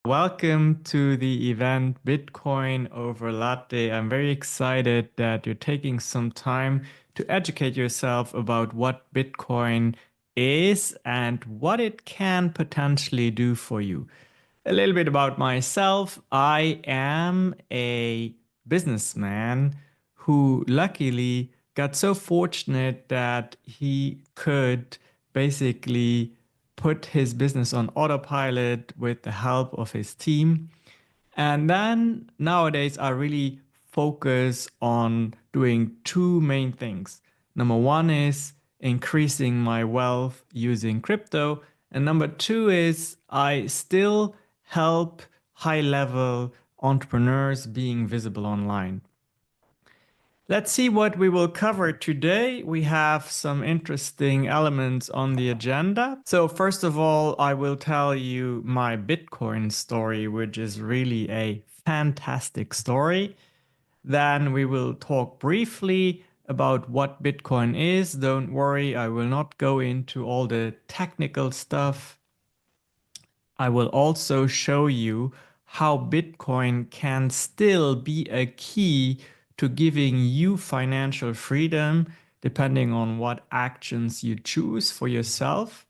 Welcome to the event Bitcoin over Latte. I'm very excited that you're taking some time to educate yourself about what Bitcoin is and what it can potentially do for you. A little bit about myself. I am a businessman who luckily got so fortunate that he could basically put his business on autopilot with the help of his team. And then nowadays, I really focus on doing two main things. Number one is increasing my wealth using crypto. And number two is I still help high level entrepreneurs being visible online. Let's see what we will cover today. We have some interesting elements on the agenda. So first of all, I will tell you my Bitcoin story, which is really a fantastic story. Then we will talk briefly about what Bitcoin is. Don't worry, I will not go into all the technical stuff. I will also show you how Bitcoin can still be a key to giving you financial freedom depending on what actions you choose for yourself.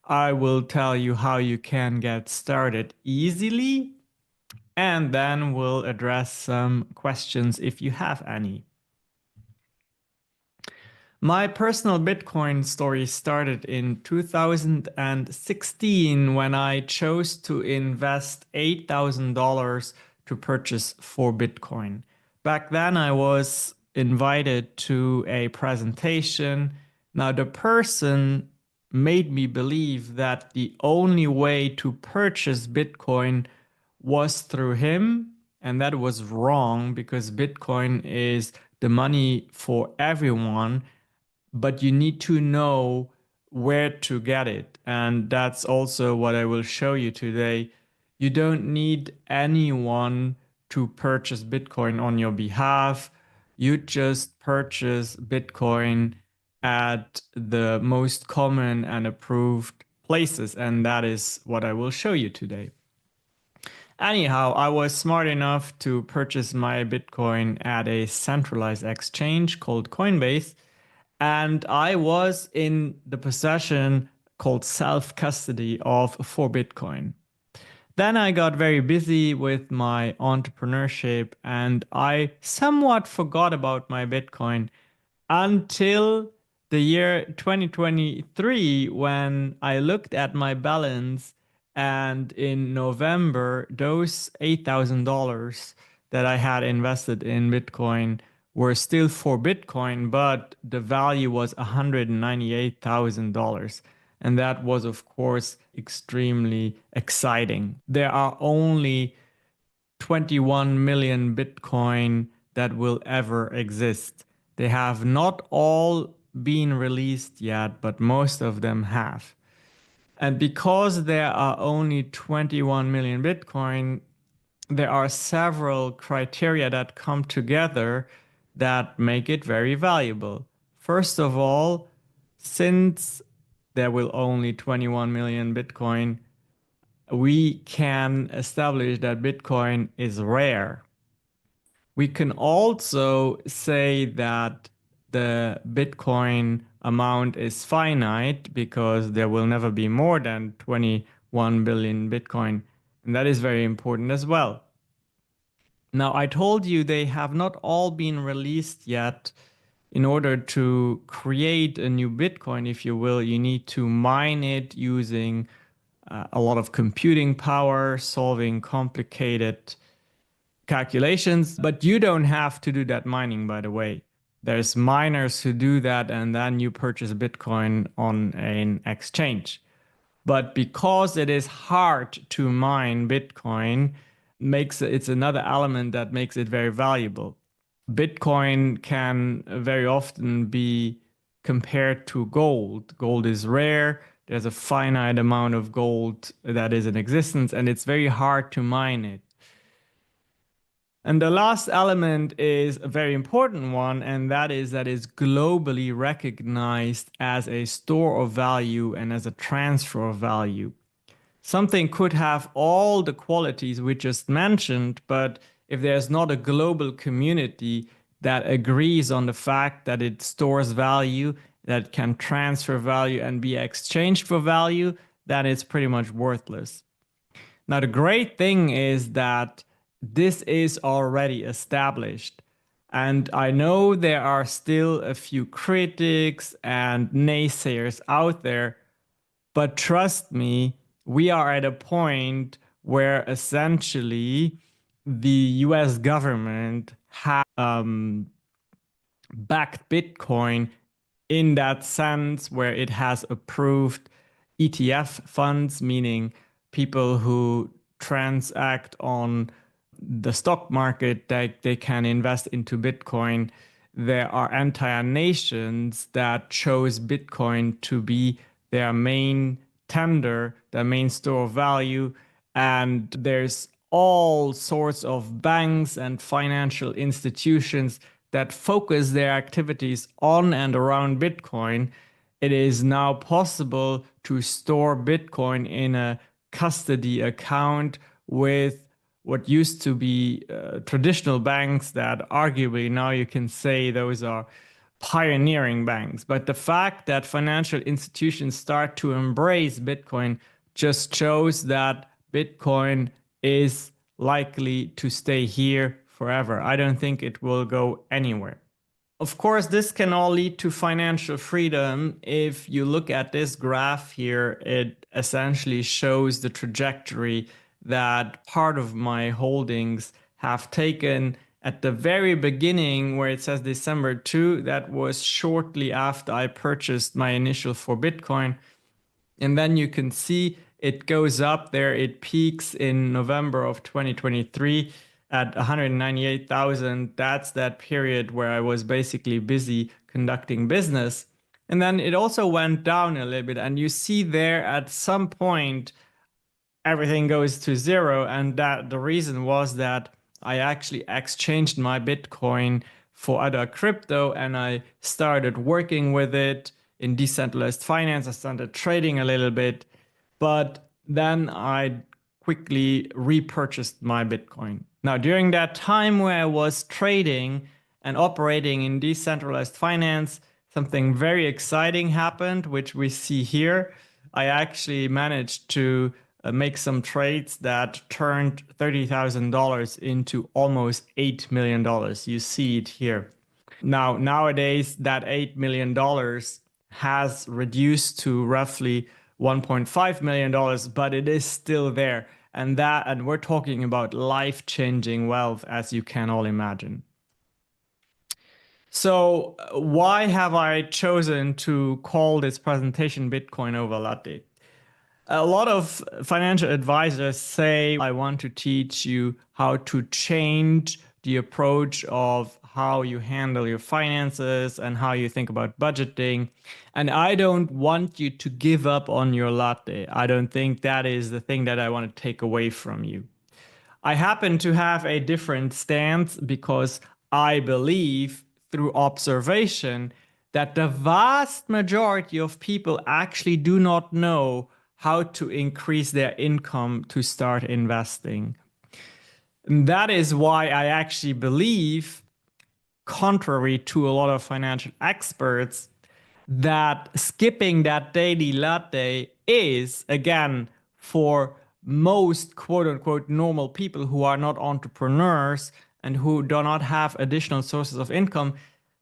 I will tell you how you can get started easily, and then we'll address some questions if you have any. My personal Bitcoin story started in 2016 when I chose to invest $8,000 to purchase 4 Bitcoin. Back then, I was invited to a presentation. Now, the person made me believe that the only way to purchase Bitcoin was through him, and that was wrong because Bitcoin is the money for everyone, but you need to know where to get it. And that's also what I will show you today. You don't need anyone to purchase Bitcoin on your behalf. You just purchase Bitcoin at the most common and approved places. And that is what I will show you today. Anyhow, I was smart enough to purchase my Bitcoin at a centralized exchange called Coinbase, and I was in the possession called self-custody of 4 Bitcoin. Then I got very busy with my entrepreneurship and I somewhat forgot about my Bitcoin until the year 2023 when I looked at my balance, and in November, those $8,000 that I had invested in Bitcoin were still 4 Bitcoin, but the value was $198,000. And that was, of course, extremely exciting. There are only 21 million Bitcoin that will ever exist. They have not all been released yet, but most of them have. And because there are only 21 million Bitcoin, there are several criteria that come together that make it very valuable. First of all, since there will only 21 million Bitcoin, we can establish that Bitcoin is rare. We can also say that the Bitcoin amount is finite because there will never be more than 21 billion Bitcoin. And that is very important as well. Now, I told you they have not all been released yet. In order to create a new Bitcoin, if you will, you need to mine it using a lot of computing power, solving complicated calculations, but you don't have to do that mining, by the way. There's miners who do that, and then you purchase Bitcoin on an exchange. But because it is hard to mine Bitcoin, it's another element that makes it very valuable. Bitcoin can very often be compared to gold. Gold is rare. There's a finite amount of gold that is in existence, and it's very hard to mine it. And the last element is a very important one, and that is globally recognized as a store of value and as a transfer of value. Something could have all the qualities we just mentioned, but if there's not a global community that agrees on the fact that it stores value, that can transfer value and be exchanged for value, then it's pretty much worthless. Now, the great thing is that this is already established. And I know there are still a few critics and naysayers out there, but trust me, we are at a point where essentially the US government has backed Bitcoin in that sense where it has approved ETF funds, meaning people who transact on the stock market that they can invest into Bitcoin. There are entire nations that chose Bitcoin to be their main tender, their main store of value. And there's all sorts of banks and financial institutions that focus their activities on and around Bitcoin. It is now possible to store Bitcoin in a custody account with what used to be traditional banks that arguably now you can say those are pioneering banks. But the fact that financial institutions start to embrace Bitcoin just shows that Bitcoin is likely to stay here forever. I don't think it will go anywhere. Of course, this can all lead to financial freedom. If you look at this graph here, it essentially shows the trajectory that part of my holdings have taken. At the very beginning, where it says December 2, that was shortly after I purchased my initial for Bitcoin. And then you can see it goes up there. It peaks in November of 2023 at 198,000. That's that period where I was basically busy conducting business. And then it also went down a little bit. And you see there at some point, everything goes to zero. And that the reason was that I actually exchanged my Bitcoin for other crypto and I started working with it in decentralized finance. I started trading a little bit, but then I quickly repurchased my Bitcoin. Now, during that time where I was trading and operating in decentralized finance, something very exciting happened, which we see here. I actually managed to make some trades that turned $30,000 into almost $8 million. You see it here. Now, nowadays, that $8 million has reduced to roughly $1.5 million, but it is still there. And we're talking about life-changing wealth, as you can all imagine. So why have I chosen to call this presentation Bitcoin over Latte? A lot of financial advisors say, I want to teach you how to change the approach of how you handle your finances and how you think about budgeting. And I don't want you to give up on your latte. I don't think that is the thing that I want to take away from you. I happen to have a different stance because I believe through observation that the vast majority of people actually do not know how to increase their income to start investing. And that is why I actually believe, contrary to a lot of financial experts, that skipping that daily latte is, again, for most quote unquote normal people who are not entrepreneurs and who do not have additional sources of income,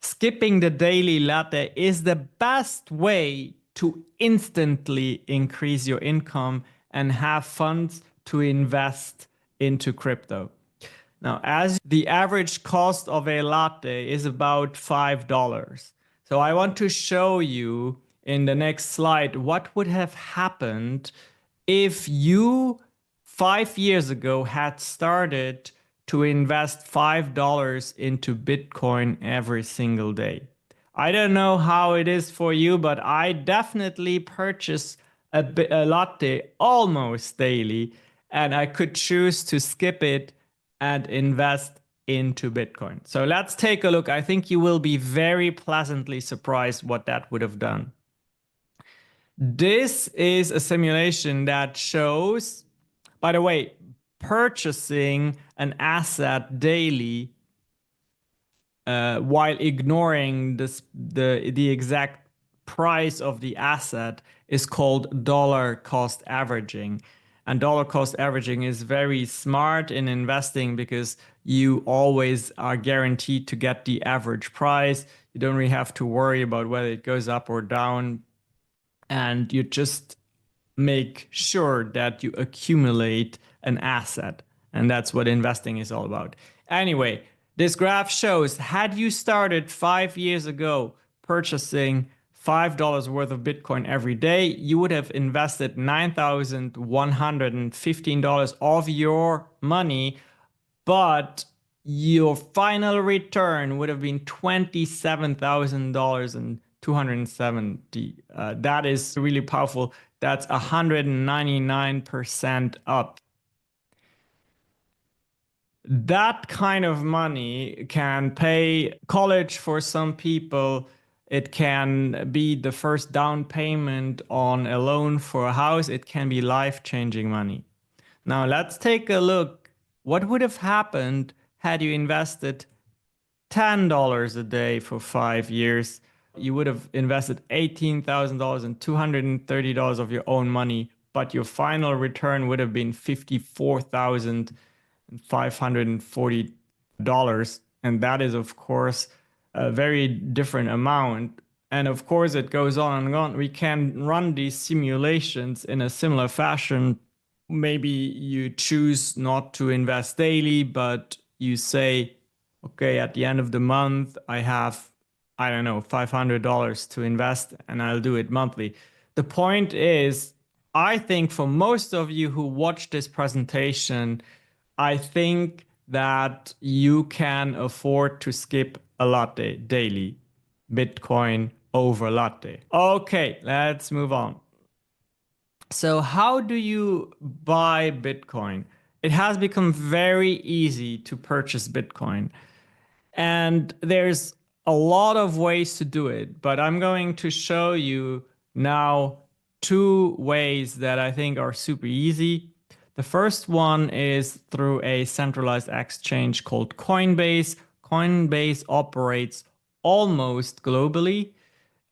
skipping the daily latte is the best way to instantly increase your income and have funds to invest into crypto. Now, as the average cost of a latte is about $5. So I want to show you in the next slide what would have happened if you 5 years ago had started to invest $5 into Bitcoin every single day. I don't know how it is for you, but I definitely purchase a latte almost daily, and I could choose to skip it and invest into Bitcoin. So let's take a look. I think you will be very pleasantly surprised what that would have done. This is a simulation that shows, by the way, purchasing an asset daily while ignoring the exact price of the asset is called dollar cost averaging. And dollar cost averaging is very smart in investing because you always are guaranteed to get the average price. You don't really have to worry about whether it goes up or down. And you just make sure that you accumulate an asset. And that's what investing is all about. Anyway, this graph shows had you started 5 years ago purchasing $5 worth of Bitcoin every day, you would have invested $9,115 of your money, but your final return would have been $27,270. That is really powerful. That's 199% up. That kind of money can pay college for some people. It can be the first down payment on a loan for a house. It can be life-changing money. Now let's take a look. What would have happened had you invested $10 a day for 5 years? You would have invested $18,000 and $230 of your own money, but your final return would have been $54,540. And that is, of course, a very different amount. And of course, it goes on and on. We can run these simulations in a similar fashion. Maybe you choose not to invest daily, but you say, okay, at the end of the month, I have, I don't know, $500 to invest and I'll do it monthly. The point is, I think for most of you who watch this presentation, I think that you can afford to skip a latte daily. Bitcoin over latte. Okay, let's move on. So how do you buy Bitcoin? It has become very easy to purchase Bitcoin. And there's a lot of ways to do it, but I'm going to show you now two ways that I think are super easy. The first one is through a centralized exchange called Coinbase. Coinbase operates almost globally,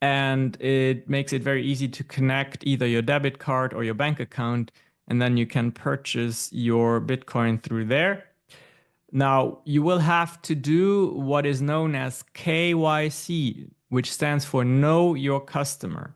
and it makes it very easy to connect either your debit card or your bank account, and then you can purchase your Bitcoin through there. Now, you will have to do what is known as KYC, which stands for Know Your Customer.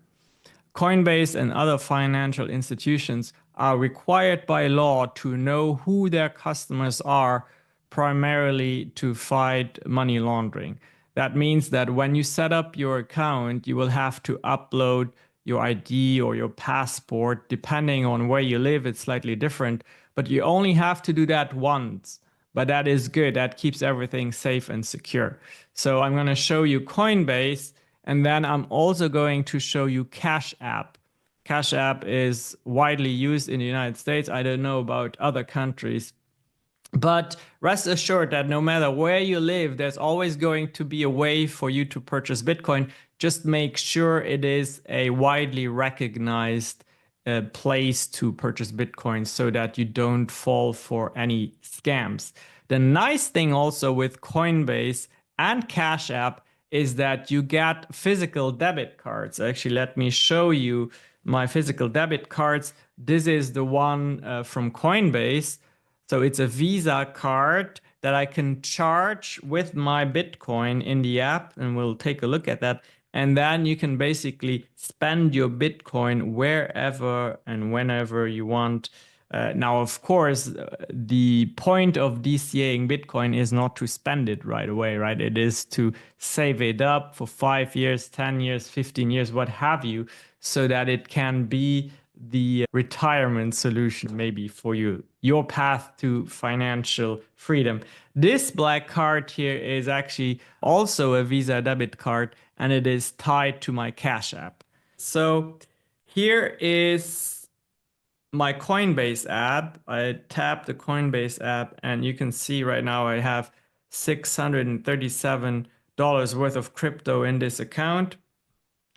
Coinbase and other financial institutions are required by law to know who their customers are, primarily to fight money laundering. That means that when you set up your account, you will have to upload your ID or your passport. Depending on where you live, it's slightly different, but you only have to do that once. But that is good. That keeps everything safe and secure. So I'm going to show you Coinbase, and then I'm also going to show you Cash App. Cash App is widely used in the United States. I don't know about other countries. But rest assured that no matter where you live, there's always going to be a way for you to purchase Bitcoin. Just make sure it is a widely recognized place to purchase Bitcoin so that you don't fall for any scams. The nice thing also with Coinbase and Cash App is that you get physical debit cards. Actually, let me show you my physical debit cards. This is the one from Coinbase. So it's a Visa card that I can charge with my Bitcoin in the app, and we'll take a look at that. And then you can basically spend your Bitcoin wherever and whenever you want. Now, of course, the point of DCAing Bitcoin is not to spend it right away, right? It is to save it up for 5 years, 10 years, 15 years, what have you, so that it can be the retirement solution maybe for you, your path to financial freedom. This black card here is actually also a Visa debit card, and it is tied to my Cash App. So here is my Coinbase app. I tap the Coinbase app, and you can see right now I have $637 worth of crypto in this account.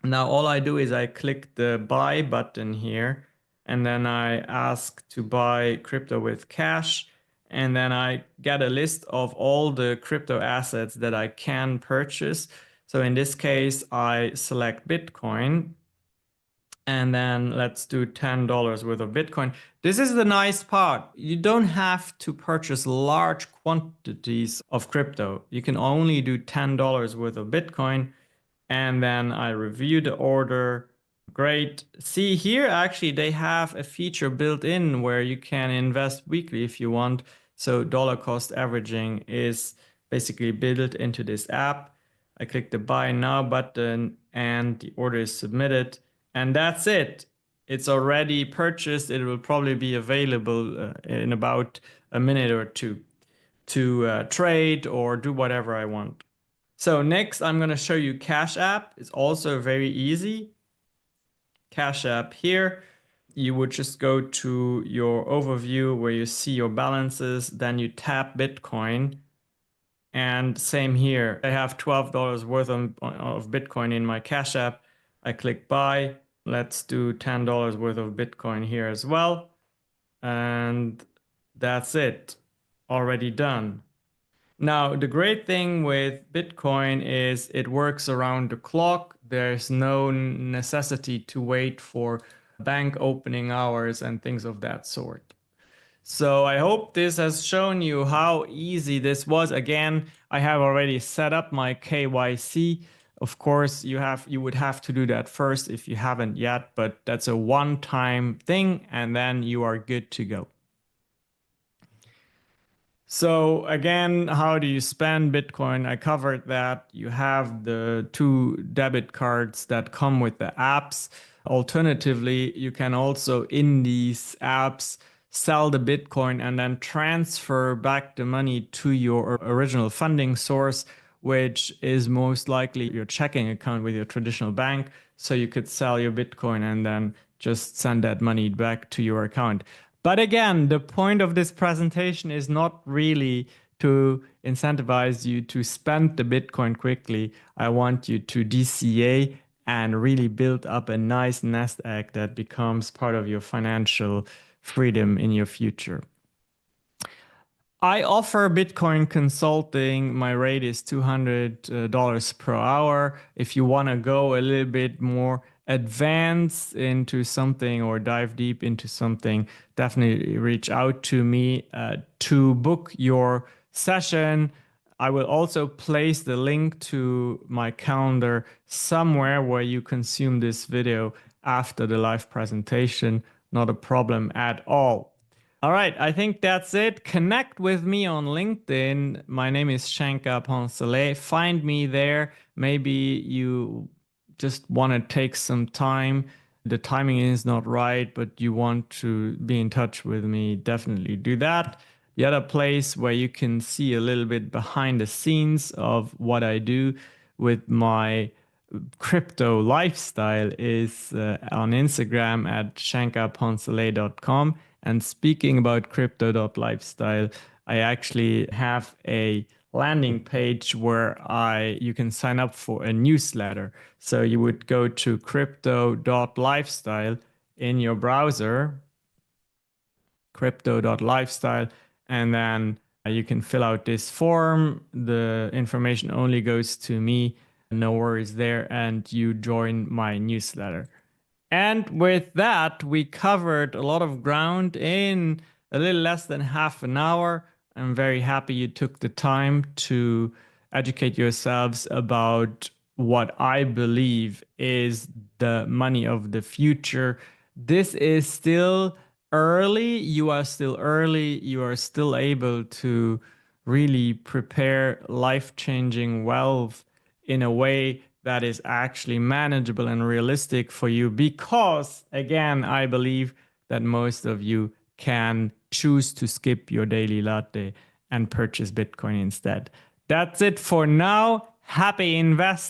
Now all I do is I click the buy button here, and then I ask to buy crypto with cash. And then I get a list of all the crypto assets that I can purchase. So in this case, I select Bitcoin, and then let's do $10 worth of Bitcoin. This is the nice part. You don't have to purchase large quantities of crypto. You can only do $10 worth of Bitcoin. And then I review the order. Great. See here, actually, they have a feature built in where you can invest weekly if you want. So dollar cost averaging is basically built into this app. I click the buy now button and the order is submitted. And that's it. It's already purchased. It will probably be available in about a minute or two to trade or do whatever I want. So next, I'm going to show you Cash App. It's also very easy. Cash App here. You would just go to your overview where you see your balances. Then you tap Bitcoin. And same here. I have $12 worth of Bitcoin in my Cash App. I click buy. Let's do $10 worth of Bitcoin here as well. And that's it. Already done. Now, the great thing with Bitcoin is it works around the clock. There's no necessity to wait for bank opening hours and things of that sort. So I hope this has shown you how easy this was. Again, I have already set up my KYC. Of course, you would have to do that first if you haven't yet, but that's a one-time thing and then you are good to go. So again, how do you spend Bitcoin? I covered that. You have the 2 debit cards that come with the apps. Alternatively, you can also in these apps sell the Bitcoin and then transfer back the money to your original funding source, which is most likely your checking account with your traditional bank. So you could sell your Bitcoin and then just send that money back to your account. But again, the point of this presentation is not really to incentivize you to spend the Bitcoin quickly. I want you to DCA and really build up a nice nest egg that becomes part of your financial freedom in your future. I offer Bitcoin consulting. My rate is $200 per hour. If you want to go a little bit more advanced into something or dive deep into something, definitely reach out to me to book your session. I will also place the link to my calendar somewhere where you consume this video after the live presentation. Not a problem at all. All right, I think that's it. Connect with me on LinkedIn. My name is Shankar. Find me there. Maybe you just want to take some time. The timing is not right, but you want to be in touch with me. Definitely do that. The other place where you can see a little bit behind the scenes of what I do with my crypto lifestyle is on Instagram at shankarponcelet.com. And speaking about crypto.lifestyle, I actually have a landing page where you can sign up for a newsletter. So you would go to crypto.lifestyle in your browser, crypto.lifestyle, and then you can fill out this form. The information only goes to me. No worries there. And you join my newsletter. And with that, we covered a lot of ground in a little less than half an hour. I'm very happy you took the time to educate yourselves about what I believe is the money of the future. This is still early. You are still early. You are still able to really prepare life-changing wealth in a way that is actually manageable and realistic for you because, again, I believe that most of you can choose to skip your daily latte and purchase Bitcoin instead. That's it for now. Happy investing.